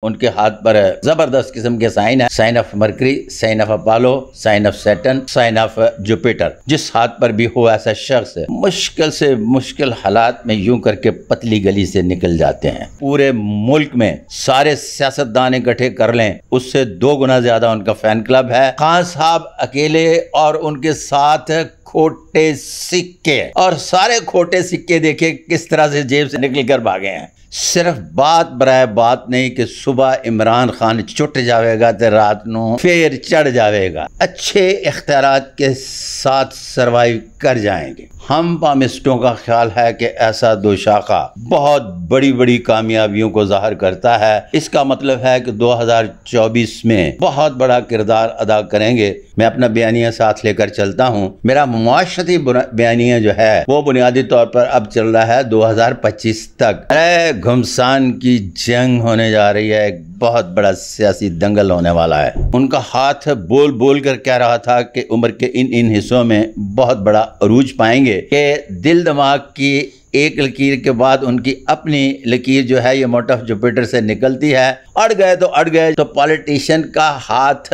उनके हाथ पर जबरदस्त किस्म के साइन है, sign of Mercury, sign of Apollo, sign of Saturn, sign of Jupiter. जिस हाथ पर भी हो ऐसा शख्स मुश्किल से मुश्किल हालात में यूं करके पतली गली से निकल जाते हैं। पूरे मुल्क में सारे सियासतदान इकट्ठे कर लें, उससे 2 गुना ज्यादा उनका फैन क्लब है। खान साहब अकेले और उनके साथ खोटे सिक्के, और सारे खोटे सिक्के देखे किस तरह से जेब से निकल कर भागे हैं। सिर्फ बात बराए बात नहीं कि सुबह इमरान खान चुट जाएगा तो रात को फिर चढ़ जाएगा। अच्छे इख्तियारात के साथ सरवाइव कर जाएंगे। हम पामिस्टों का ख्याल है कि ऐसा दोशाखा बहुत बड़ी बड़ी कामयाबियों को जाहिर करता है। इसका मतलब है कि 2024 में बहुत बड़ा किरदार अदा करेंगे। मैं अपना बयानिया साथ लेकर चलता हूँ। मेरा मुआशरती बयानिया जो है वो बुनियादी तौर पर अब चल रहा है 2025 तक। घुमसान की जंग होने जा रही है, एक बहुत बड़ा सियासी दंगल होने वाला है। उनका हाथ बोल बोल कर कह रहा था कि उम्र के इन हिस्सों में बहुत बड़ा अरूज पाएंगे, कि दिल दिमाग की एक लकीर के बाद उनकी अपनी लकीर जो है ये मोट ऑफ जुपिटर से निकलती है। अड़ गए तो अड़ गए। तो पॉलिटिशियन का हाथ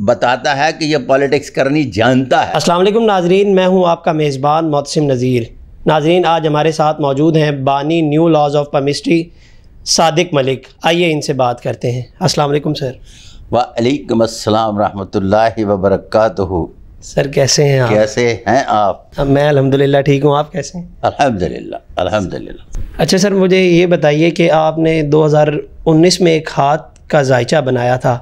बताता है कि ये पॉलिटिक्स करनी जानता है। अस्सलाम वालेकुम नाजरीन, मैं हूँ आपका मेज़बान मोहसिन नज़ीर। नाजरीन, आज हमारे साथ मौजूद हैं बानी new laws of palmistry Sadiq Malik. आइए इनसे बात करते हैं। अस्सलाम वालेकुम सर। वालेकुम अस्सलाम रहमतुल्लाहि व बरकातहू। सर कैसे हैं आप? कैसे हैं आप? मैं अल्हम्दुलिल्लाह ठीक हूँ, आप कैसे हैं? अल्हम्दुलिल्लाह अल्हम्दुलिल्लाह। अच्छा सर, मुझे ये बताइए कि आपने 2019 में एक हाथ का जायचा बनाया था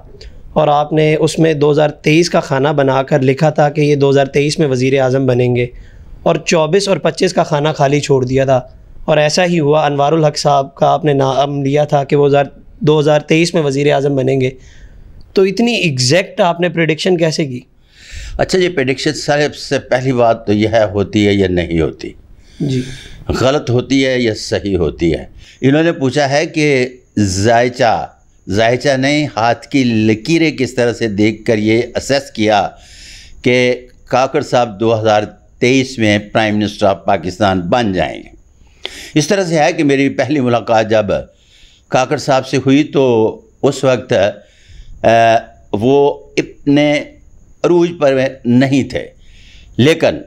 और आपने उसमें 2023 का खाना बनाकर लिखा था कि ये 2023 में वज़ीर आज़म बनेंगे, और 24 और 25 का खाना खाली छोड़ दिया था। और ऐसा ही हुआ। अनवारुल हक साहब का आपने नाम लिया था कि वो 2023 में वज़ीर आज़म बनेंगे। तो इतनी एग्जैक्ट आपने प्रेडिक्शन कैसे की? अच्छा, ये प्रेडिक्शन सबसे पहली बात तो यह होती है या नहीं होती जी, गलत होती है या सही होती है। इन्होंने पूछा है कि जायचा नहीं, हाथ की लकीरें किस तरह से देखकर ये असेस किया कि काकड़ साहब 2023 में प्राइम मिनिस्टर ऑफ पाकिस्तान बन जाएंगे। इस तरह से है कि मेरी पहली मुलाकात जब काकड़ साहब से हुई तो उस वक्त वो इतने अरूज पर नहीं थे, लेकिन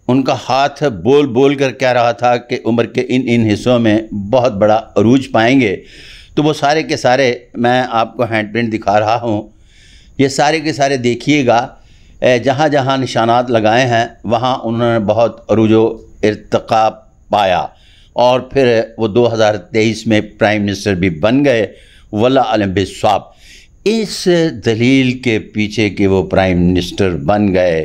उनका हाथ बोल बोल कर कह रहा था कि उम्र के इन हिस्सों में बहुत बड़ा अरूज पाएंगे। तो वो सारे के सारे मैं आपको हैंड प्रिंट दिखा रहा हूँ। ये सारे के सारे देखिएगा, जहाँ जहाँ निशानात लगाए हैं वहाँ उन्होंने बहुत अरूजो इर्तिका पाया, और फिर वो 2023 में प्राइम मिनिस्टर भी बन गए। वल्लाह आलम बिस्वाब। इस दलील के पीछे कि वो प्राइम मिनिस्टर बन गए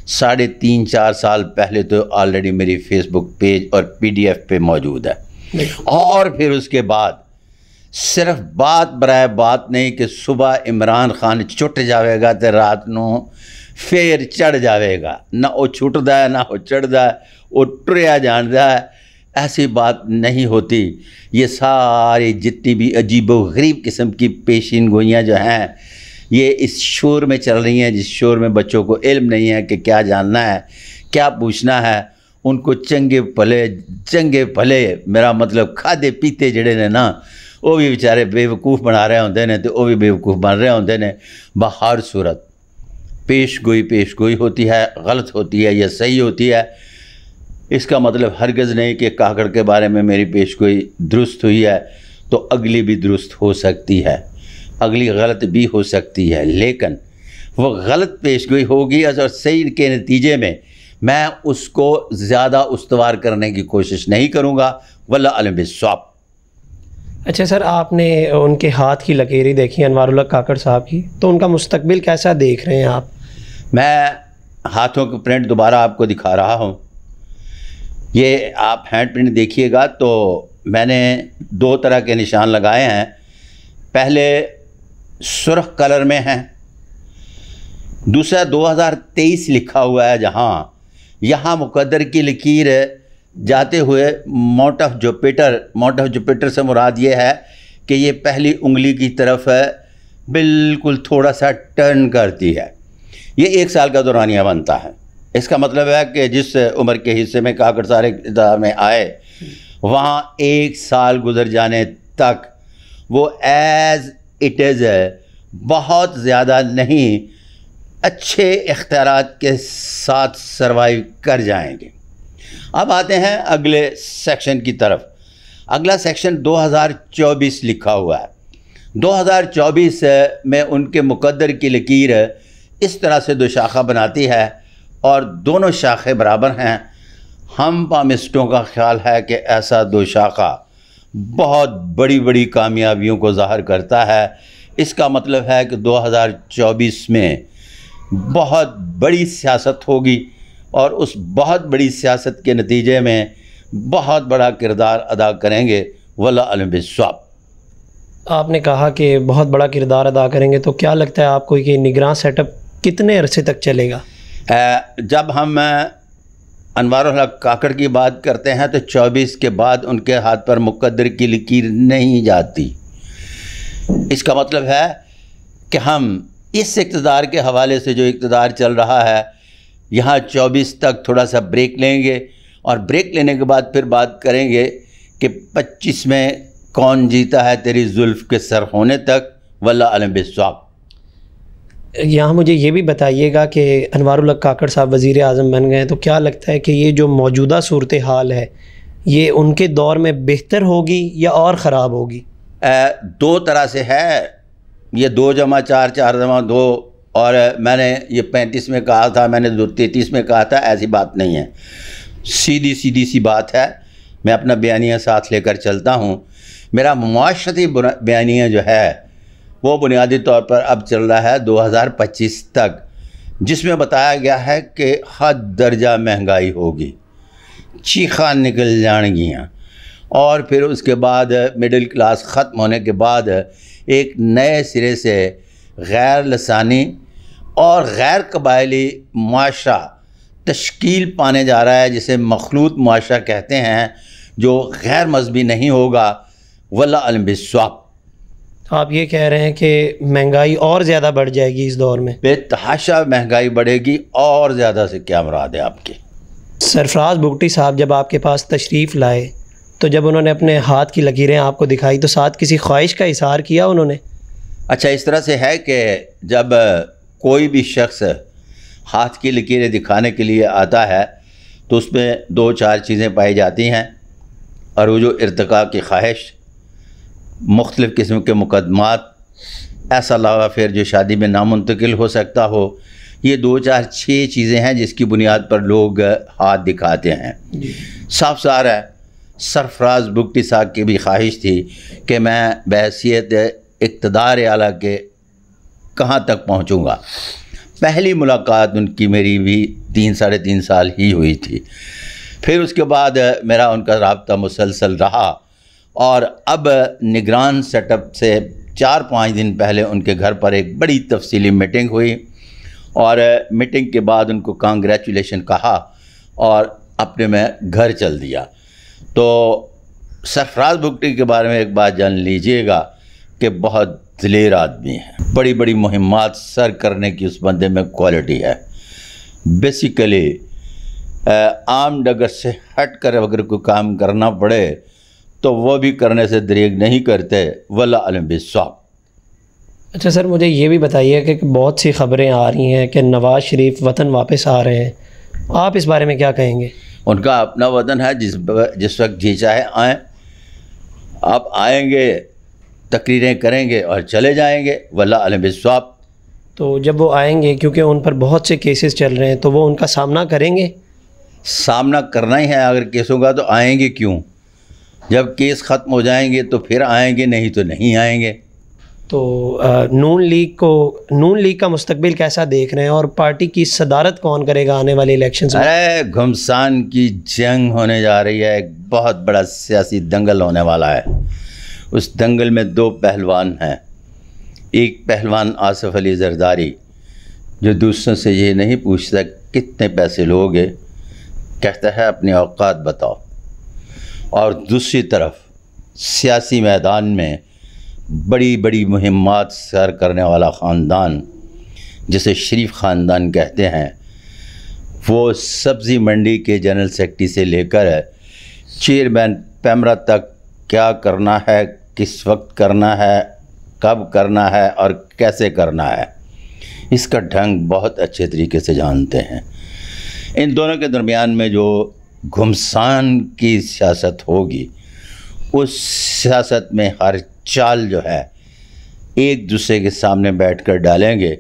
3.5-4 साल पहले तो ऑलरेडी मेरी फेसबुक पेज और PDF पे मौजूद है। और फिर उसके बाद सिर्फ बात बराए बात नहीं कि सुबह इमरान खान चुट जाएगा तो रात को फिर चढ़ जाएगा। ना वो छुटदा है ना वो चढ़दा है, वो टुरिया जानदा है। ऐसी बात नहीं होती। ये सारी जितनी भी अजीबो गरीब किस्म की पेशीन गोइयाँ जो हैं ये इस शोर में चल रही हैं, जिस शोर में बच्चों को इल्म नहीं है कि क्या जानना है क्या पूछना है। उनको चंगे भले मेरा मतलब खादे पीते जड़े ने ना वो भी बेचारे बेवकूफ़ बना रहे होंगे ने, तो वो भी बेवकूफ़ बन रहे होंगे ने। बहर सूरत पेश गोई होती है, गलत होती है या सही होती है। इसका मतलब हरगज़ नहीं कि काकड़ के बारे में मेरी पेशगोई दुरुस्त हुई है तो अगली भी दुरुस्त हो सकती है, अगली गलत भी हो सकती है, लेकिन वो गलत पेशगोई होगी और सही के नतीजे में मैं उसको ज़्यादा उस्तवार करने की कोशिश नहीं करूँगा। वल्लाह आलिम बिस्वाब। अच्छा सर, आपने उनके हाथ की लकीरें देखी अनवारुल हक काकड़ साहब की, तो उनका मुस्तकबिल कैसा देख रहे हैं आप? मैं हाथों की प्रिंट दोबारा आपको दिखा रहा हूँ। ये आप हैंड प्रिंट देखिएगा तो मैंने 2 तरह के निशान लगाए हैं। पहले सुर्ख कलर में है, दूसरा 2023 लिखा हुआ है। यहाँ मुकद्दर की लकीर जाते हुए मोट ऑफ जुपिटर से मुराद ये है कि ये पहली उंगली की तरफ बिल्कुल थोड़ा सा टर्न करती है। ये 1 साल का दौरानिया बनता है। इसका मतलब है कि जिस उम्र के हिस्से में काकड़ सारे इक़्तिदार में आए वहाँ 1 साल गुजर जाने तक वो एज इट इज़ बहुत ज़्यादा नहीं, अच्छे इख्तियारात के साथ सर्वाइव कर जाएंगे। अब आते हैं अगले सेक्शन की तरफ। अगला सेक्शन 2024 लिखा हुआ है। 2024 में उनके मुकद्दर की लकीर इस तरह से दो शाखा बनाती है और दोनों शाखें बराबर हैं। हम पामिस्टों का ख्याल है कि ऐसा दो शाखा बहुत बड़ी बड़ी कामयाबियों को ज़ाहिर करता है। इसका मतलब है कि 2024 में बहुत बड़ी सियासत होगी और उस बहुत बड़ी सियासत के नतीजे में बहुत बड़ा किरदार अदा करेंगे वल्लाह अलम बिस्वाब। आपने कहा कि बहुत बड़ा किरदार अदा करेंगे, तो क्या लगता है आपको कि निगरान सेटअप कितने अरसे तक चलेगा? जब हम अनवारुल हक काकड़ की बात करते हैं तो 24 के बाद उनके हाथ पर मुकद्दर की लकीर नहीं जाती। इसका मतलब है कि हम इस इक़्तिदार के हवाले से जो इक़्तिदार चल रहा है यहाँ 24 तक थोड़ा सा ब्रेक लेंगे और ब्रेक लेने के बाद फिर बात करेंगे कि 25 में कौन जीता है तेरी जुल्फ़ के सर होने तक वल्लाह अलम बिस्वाब। यहाँ मुझे ये भी बताइएगा कि अनवारुल हक काकड़ साहब वज़ीर आज़म बन गए, तो क्या लगता है कि ये जो मौजूदा सूरत हाल है ये उनके दौर में बेहतर होगी या और ख़राब होगी? दो तरह से है ये, 2 जमा 4 4 जमा 2, और मैंने ये 35 में कहा था, मैंने 33 में कहा था, ऐसी बात नहीं है। सीधी सी बात है। मैं अपना बयानिया साथ लेकर चलता हूँ। मेरा मुआशरती बयानिया जो है वो बुनियादी तौर पर अब चल रहा है 2025 तक, जिसमें बताया गया है कि हद दर्जा महंगाई होगी, चीखा निकल जाएंगियाँ, और फिर उसके बाद मिडिल क्लास ख़त्म होने के बाद एक नए सिरे से गैर लसानी और गैर कबायली मुआशरा तश्कील पाने जा रहा है, जिसे मखलूत मुआशरा कहते हैं, जो गैर मजहबी नहीं होगा वल्लाह अलम बिस्वाब। आप ये कह रहे हैं कि महंगाई और ज़्यादा बढ़ जाएगी इस दौर में? बेतहाशा महंगाई बढ़ेगी, और ज़्यादा से क्या मुराद है आपकी? सरफराज भुगटी साहब जब आपके पास तशरीफ़ लाए तो जब उन्होंने अपने हाथ की लकीरें आपको दिखाई तो साथ किसी ख्वाहिश का इज़हार किया उन्होंने? अच्छा, इस तरह से है कि जब कोई भी शख्स हाथ की लकीरें दिखाने के लिए आता है तो उसमें 2-4 चीज़ें पाई जाती हैं, और वो जो इर्तिका की ख्वाहिश, मुख्तलिफ़ किस्म के मुकदमात, ऐसा लावा फिर जो शादी में नामुंतकिल हो सकता हो, ये 2-4-6 चीज़ें हैं जिसकी बुनियाद पर लोग हाथ दिखाते हैं। साफ सार है, सरफराज भुगटी साहब की भी ख्वाहिश थी कि मैं बहैसियत इक़्तिदार आला के कहाँ तक पहुँचूँगा। पहली मुलाकात उनकी मेरी भी 3-3.5 साल ही हुई थी। फिर उसके बाद मेरा उनका रब्ता मुसलसल रहा, और अब निगरान सेटअप से 4-5 दिन पहले उनके घर पर एक बड़ी तफसीली मीटिंग हुई, और मीटिंग के बाद उनको कांग्रेचुलेशन कहा और अपने में घर चल दिया। तो सरफराज भुगटी के बारे में एक बात जान लीजिएगा कि बहुत दिलेर आदमी है, बड़ी बड़ी मुहिम्मात सर करने की उस बंदे में क्वालिटी है। बेसिकली आम डगर से हट कर अगर कोई काम करना पड़े तो वो भी करने से दरेग नहीं करते वल्लाह अलम बिस्वाब। अच्छा सर, मुझे ये भी बताइए कि बहुत सी ख़बरें आ रही हैं कि नवाज़ शरीफ वतन वापस आ रहे हैं, आप इस बारे में क्या कहेंगे? उनका अपना वतन है, जिस वक्त जी चाहे आएँ। आप आएंगे, तकरीरें करेंगे और चले जाएंगे वल्लाह अलम बिस्वाब। तो जब वो आएंगे, क्योंकि उन पर बहुत से केसेस चल रहे हैं, तो वो उनका सामना करेंगे? सामना करना ही है अगर केसों का, तो आएंगे क्यों? जब केस ख़त्म हो जाएंगे तो फिर आएंगे, नहीं तो नहीं आएंगे। तो नून लीग का मुस्तकबिल कैसा देख रहे हैं, और पार्टी की सदारत कौन करेगा आने वाले इलेक्शंस में? अरे घमसान की जंग होने जा रही है, एक बहुत बड़ा सियासी दंगल होने वाला है। उस दंगल में 2 पहलवान हैं। एक पहलवान आसिफ अली जरदारी, जो दूसरों से ये नहीं पूछता कितने पैसे लोगे, कहता है अपनी औकात बताओ। और दूसरी तरफ सियासी मैदान में बड़ी बड़ी मुहिम्मात सर करने वाला ख़ानदान, जिसे शरीफ ख़ानदान कहते हैं, वो सब्ज़ी मंडी के जनरल सेक्रेटरी से लेकर चेयरमैन पैमरा तक क्या करना है, किस वक्त करना है, कब करना है और कैसे करना है, इसका ढंग बहुत अच्छे तरीके से जानते हैं। इन दोनों के दरमियान में जो घुमसान की सियासत होगी, उस सियासत में हर चाल जो है एक दूसरे के सामने बैठकर डालेंगे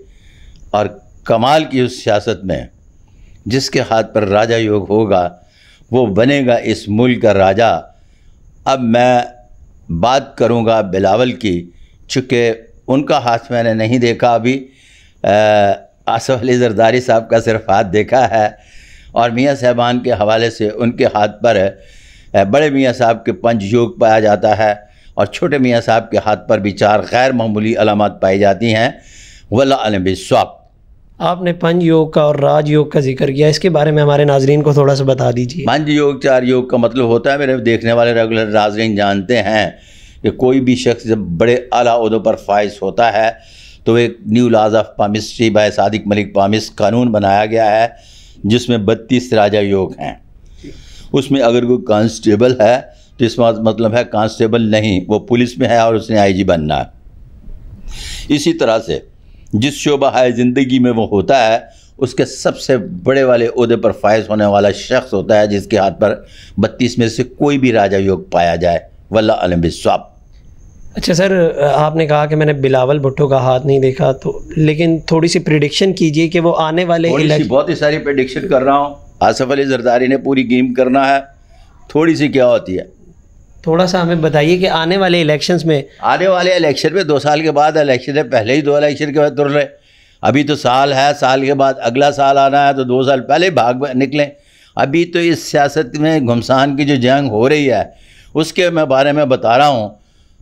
और कमाल की उस सियासत में जिसके हाथ पर राजा योग होगा वो बनेगा इस मुल्क का राजा। अब मैं बात करूंगा बिलावल की, चूँकि उनका हाथ मैंने नहीं देखा अभी, आसफ अली जरदारी साहब का सिर्फ हाथ देखा है और मियाँ साहबान के हवाले से उनके हाथ पर बड़े मियाँ साहब के पंच योग पाया जाता है और छोटे मियाँ साहब के हाथ पर भी 4 गैर मामूली अलामत पाई जाती हैं। वल्लाह अलम बिस्वाब। आपने पंच योग का और राज योग का जिक्र किया, इसके बारे में हमारे नाजरीन को थोड़ा सा बता दीजिए। पंच योग 4 योग का मतलब होता है, मेरे देखने वाले रेगुलर नाजरीन जानते हैं कि कोई भी शख्स जब बड़े आला ओहदों पर फाइज होता है तो एक new laws of palmistry by Sadiq Malik पामिस कानून बनाया गया है जिसमें 32 राजा योग हैं। उसमें अगर कोई कांस्टेबल है तो इसका मतलब है कांस्टेबल नहीं, वो पुलिस में है और उसने आईजी बनना है। इसी तरह से जिस शोबा है ज़िंदगी में वो होता है, उसके सबसे बड़े वाले ओहदे पर फायज होने वाला शख्स होता है जिसके हाथ पर 32 में से कोई भी राजा योग पाया जाए। वल्लाह अलम बिस्वाब। अच्छा सर, आपने कहा कि मैंने बिलावल भुट्टो का हाथ नहीं देखा, तो लेकिन थोड़ी सी प्रिडिक्शन कीजिए कि वो आने वाले बहुत ही सारी प्रिडिक्शन कर रहा हूँ। आसफ अली जरदारी ने पूरी गेम करना है, थोड़ी सी क्या होती है, थोड़ा सा हमें बताइए कि आने वाले इलेक्शंस में 2 साल के बाद इलेक्शन है, पहले ही 2 इलेक्शन के बाद तुर रहे, अभी तो साल है, साल के बाद अगला साल आना है तो 2 साल पहले भाग निकलें। अभी तो इस सियासत में घुमसान की जो जंग हो रही है उसके मैं बारे में बता रहा हूँ,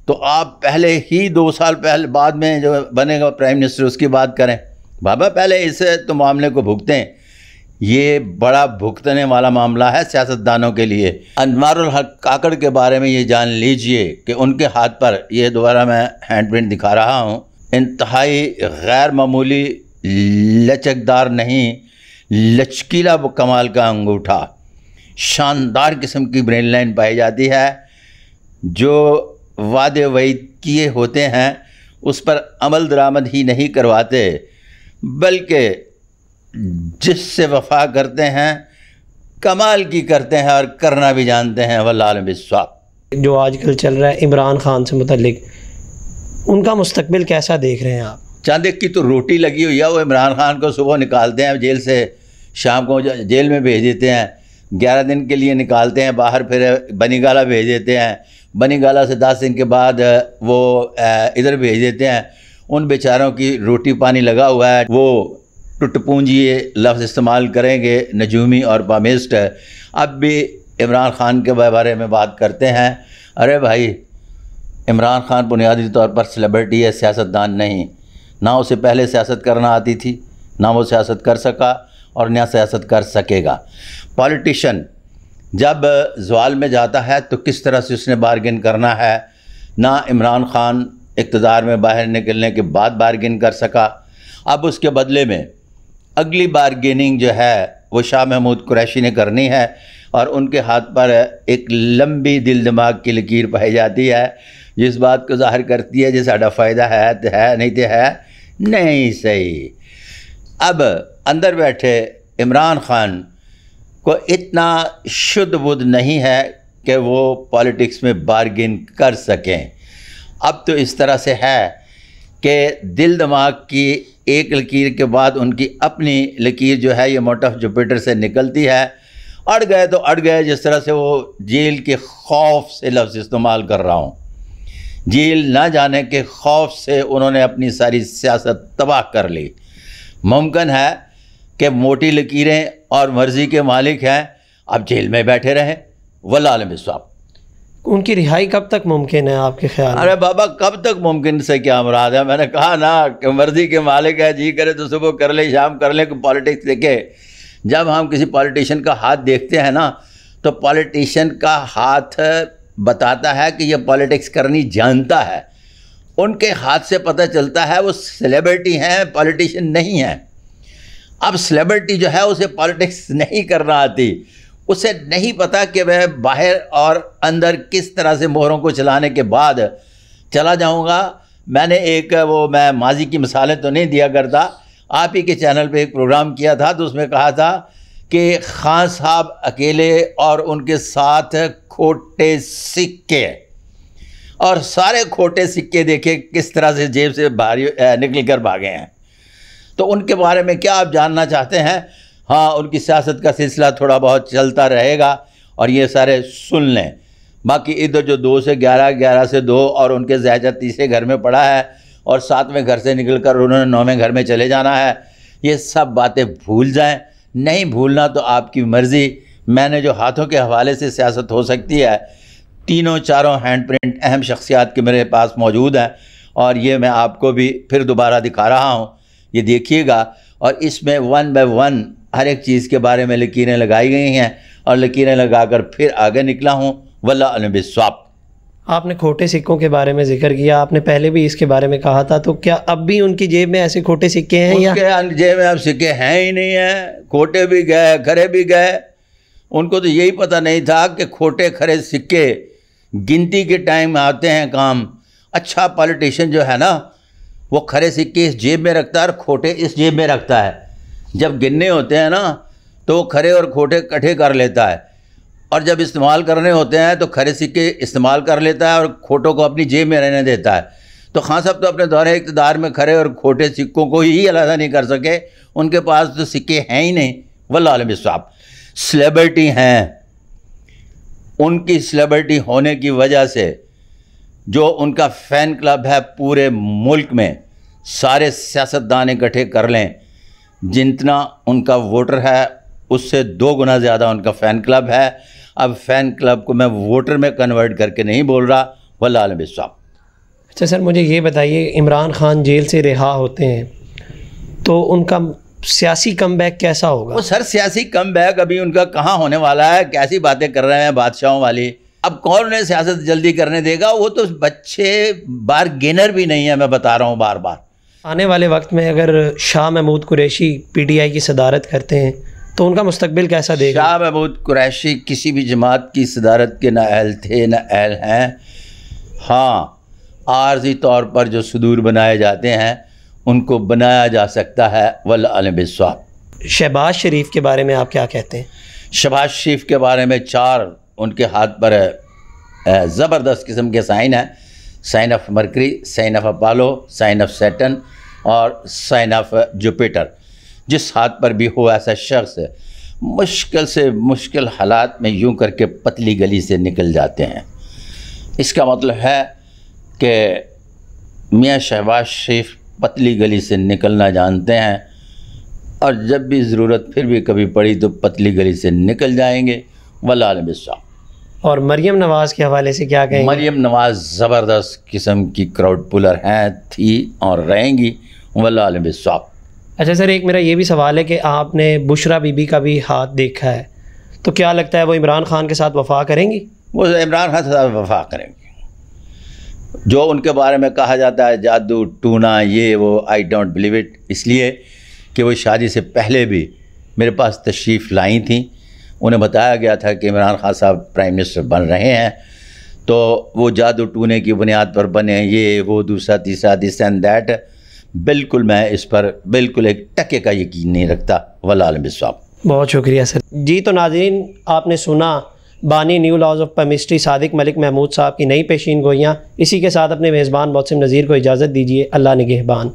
तो आप पहले ही 2 साल पहले बाद में जो बनेगा प्राइम मिनिस्टर उसकी बात करें। बाबा पहले इसे तो मामले को भुगतें, ये बड़ा भुगतने वाला मामला है सियासतदानों के लिए। अनवारुल हक काकड़ के बारे में ये जान लीजिए कि उनके हाथ पर, ये दोबारा मैं हैंड प्रिंट दिखा रहा हूँ, इंतहाई गैर मामूली लचकदार नहीं लचकीला कमाल का अंगूठा, शानदार किस्म की ब्रेन लाइन पाई जाती है। जो वादे वईद किए होते हैं उस पर अमल दरामद ही नहीं करवाते, बल्कि जिससे वफा करते हैं कमाल की करते हैं और करना भी जानते हैं। वल्लाह अलम बिस्वाब। जो आजकल चल रहा है इमरान खान से मुतल्लिक, उनका मुस्तकबिल कैसा देख रहे हैं आप? चांद की तो रोटी लगी हुई है। वो इमरान खान को सुबह निकालते हैं जेल से, शाम को जेल में भेज देते हैं, 11 दिन के लिए निकालते हैं बाहर, फिर बनीगाला भेज देते हैं, बनीगाला से 10 दिन के बाद वो इधर भेज देते हैं। उन बेचारों की रोटी पानी लगा हुआ है, वो टुटपूंजी ये लफ्ज़ इस्तेमाल करेंगे नजूमी और बामिस्ट। अब भी इमरान खान के बारे में बात करते हैं। अरे भाई, इमरान खान बुनियादी तौर पर सेलिब्रिटी है, सियासतदान नहीं। ना उसे पहले सियासत करना आती थी, ना वो सियासत कर सका और ना सियासत कर सकेगा। पॉलिटिशियन जब ज़वाल में जाता है तो किस तरह से उसने बारगेन करना है, ना इमरान खान इक़्तिदार में बाहर निकलने के बाद बारगेन कर सका। अब उसके बदले में अगली बारगेनिंग जो है वो शाह महमूद कुरैशी ने करनी है और उनके हाथ पर एक लंबी दिल दिमाग की लकीर पाई जाती है जिस बात को ज़ाहिर करती है जी साडा फ़ायदा है तो है, नहीं तो है नहीं सही। अब अंदर बैठे इमरान खान को इतना शुद्ध बुद्ध नहीं है कि वो पॉलिटिक्स में बारगेन कर सकें। अब तो इस तरह से है कि दिल दिमाग की एक लकीर के बाद उनकी अपनी लकीर जो है ये मोट ऑफ जुपिटर से निकलती है। अड़ गए तो अड़ गए, जिस तरह से वो जेल के खौफ से लफ्ज़ इस्तेमाल कर रहा हूँ, जेल ना जाने के खौफ से उन्होंने अपनी सारी सियासत तबाह कर ली। मुमकिन है कि मोटी लकीरें और मर्ज़ी के मालिक हैं, अब जेल में बैठे रहें। वल्लाह अलम बिस्वाब। उनकी रिहाई कब तक मुमकिन है आपके ख्याल में? अरे बाबा, कब तक मुमकिन से क्या मुराद है? मैंने कहा ना कि मर्ज़ी के मालिक है, जी करे तो सुबह कर ले, शाम कर ले, पॉलिटिक्स देखे। जब हम किसी पॉलिटिशियन का हाथ देखते हैं ना, तो पॉलिटिशियन का हाथ बताता है कि ये पॉलिटिक्स करनी जानता है। उनके हाथ से पता चलता है वो सेलिब्रिटी हैं, पॉलिटिशियन नहीं हैं। अब सेलिब्रिटी जो है उसे पॉलिटिक्स नहीं करना आती, उसे नहीं पता कि वह बाहर और अंदर किस तरह से मोहरों को चलाने के बाद चला जाऊंगा, मैंने एक वो, मैं माजी की मिसालें तो नहीं दिया करता, आप ही के चैनल पे एक प्रोग्राम किया था तो उसमें कहा था कि खान साहब अकेले और उनके साथ खोटे सिक्के, और सारे खोटे सिक्के देखे किस तरह से जेब से बाहर निकल कर भागे हैं। तो उनके बारे में क्या आप जानना चाहते हैं? हाँ, उनकी सियासत का सिलसिला थोड़ा बहुत चलता रहेगा और ये सारे सुन लें। बाकी इधर जो 2 से 11, 11 से 2 और उनके ज़ैजा तीसरे घर में पड़ा है और 7वें घर से निकल कर उन्होंने 9वें घर में चले जाना है, ये सब बातें भूल जाएं। नहीं भूलना तो आपकी मर्ज़ी। मैंने जो हाथों के हवाले से सियासत हो सकती है, तीनों चारों हैंड प्रिंट अहम शख्सियात के मेरे पास मौजूद हैं और ये मैं आपको भी फिर दोबारा दिखा रहा हूँ, ये देखिएगा। और इसमें 1 बाय 1 हर एक चीज़ के बारे में लकीरें लगाई गई हैं और लकीरें लगाकर फिर आगे निकला हूँ। वल्लाह अलम बिस्वाब। आपने खोटे सिक्कों के बारे में जिक्र किया, आपने पहले भी इसके बारे में कहा था, तो क्या अब भी उनकी जेब में ऐसे खोटे सिक्के हैं? या जेब में अब सिक्के हैं ही नहीं हैं, खोटे भी गए खरे भी गए। उनको तो यही पता नहीं था कि खोटे खरे सिक्के गिनती के टाइम आते हैं काम। अच्छा पॉलिटिशियन जो है ना, वो खरे सिक्के इस जेब में रखता है और खोटे इस जेब में रखता है। जब गिनने होते हैं ना तो वो खरे और खोटे इकट्ठे कर लेता है, और जब इस्तेमाल करने होते हैं तो खरे सिक्के इस्तेमाल कर लेता है और खोटों को अपनी जेब में रहने देता है। तो खान साहब तो अपने दौरे इक़्तिदार में खरे और खोटे सिक्कों को ही अलग नहीं कर सके, उनके पास तो सिक्के हैं ही नहीं। वल्लाह आलम बिस्वाब। सेलिब्रिटी हैं, उनकी सेलिब्रिटी होने की वजह से जो उनका फ़ैन क्लब है पूरे मुल्क में, सारे सियासतदान इकट्ठे कर लें, जितना उनका वोटर है उससे 2 गुना ज़्यादा उनका फ़ैन क्लब है। अब फ़ैन क्लब को मैं वोटर में कन्वर्ट करके नहीं बोल रहा। वल्लाह आलम बिस्वाब। अच्छा सर, मुझे ये बताइए, इमरान खान जेल से रिहा होते हैं तो उनका सियासी कमबैक कैसा होगा? वो सर सियासी कमबैक अभी उनका कहाँ होने वाला है? कैसी बातें कर रहे हैं बादशाहों वाली। अब कौन उन्हें सियासत जल्दी करने देगा? वो तो बच्चे बारगेनर भी नहीं है, मैं बता रहा हूँ बार बार। आने वाले वक्त में अगर शाह महमूद कुरैशी PTI की सदारत करते हैं तो उनका मुस्तकबिल कैसा देगा? शाह महमूद कुरैशी किसी भी जमात की सदारत के ना अहल थे ना अहल हैं। हाँ, आर्जी तौर पर जो सदूर बनाए जाते हैं उनको बनाया जा सकता है। वल्लाह अलम बिस्वाब। शहबाज शरीफ के बारे में आप क्या कहते हैं? शहबाज शरीफ के बारे में 4 उनके हाथ पर ज़बरदस्त किस्म के साइन हैं। Sign of Mercury, sign of Apollo, sign of Saturn और साइन ऑफ जुपिटर। जिस हाथ पर भी हो ऐसा शख्स मुश्किल से मुश्किल हालात में यूं करके पतली गली से निकल जाते हैं। इसका मतलब है कि मियाँ शहबाज शरीफ पतली गली से निकलना जानते हैं और जब भी ज़रूरत फिर भी कभी पड़ी तो पतली गली से निकल जाएंगे। वल्लाह अलम बिस्वाब। और मरियम नवाज़ के हवाले से क्या कहेंगे? मरियम नवाज़ ज़बरदस्त किस्म की क्राउड पुलर हैं, थी और रहेंगी। वल्लाह अलम बिस्वाब। अच्छा सर, एक मेरा ये भी सवाल है कि आपने बुशरा बीबी का भी हाथ देखा है, तो क्या लगता है वो इमरान खान के साथ वफ़ा करेंगी? वो इमरान खान के साथ वफ़ा करेंगी। जो उनके बारे में कहा जाता है जादू टूना ये वो, आई डोंट बिलीव इट, इसलिए कि वो शादी से पहले भी मेरे पास तशरीफ़ लाई थी। उन्हें बताया गया था कि इमरान खान साहब प्राइम मिनिस्टर बन रहे हैं, तो वो जादू टूने की बुनियाद पर बने, ये वो दूसरा तीसरा दिस एंड दैट। बिल्कुल मैं इस पर बिल्कुल एक टके का यकीन नहीं रखता। वल्लाह अलम बिस्वाब। बहुत शुक्रिया सर जी। तो नाज़रीन, आपने सुना बानी new laws of palmistry Sadiq Malik Mahmood साहब की नई पेशीन गोइयाँ। इसी के साथ अपने मेज़बान मोहसिन नज़ीर को इजाज़त दीजिए। अल्लाह निगहबान।